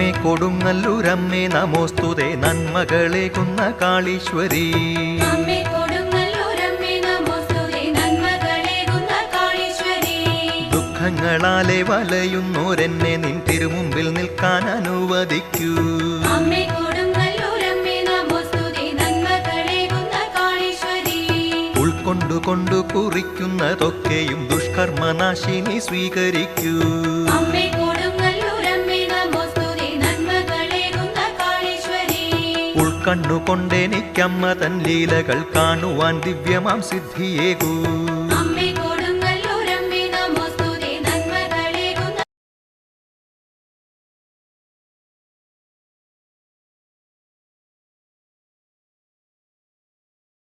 അമ്മേ കൊടുങ്ങല്ലൂരമ്മേ നമോസ്തുതേ നന്മകളേകുന്ന കാളീശ്വരി. ദുഃഖങ്ങളാലെ വലയുന്നോരെന്നെ നിൻ തിരുമുമ്പിൽ നിൽക്കാൻ അനുവദിക്കൂ. ഉൾക്കൊണ്ടുകൊണ്ടു കുറിക്കുന്നതൊക്കെയും ദുഷ്കർമ്മനാശിനി സ്വീകരിക്കൂ. ഉൾക്കണ്ണുകൊണ്ടെനിക്കമ്മ തൻ ലീലകൾ കാണുവാൻ ദിവ്യമാം സിദ്ധിയേകൂ.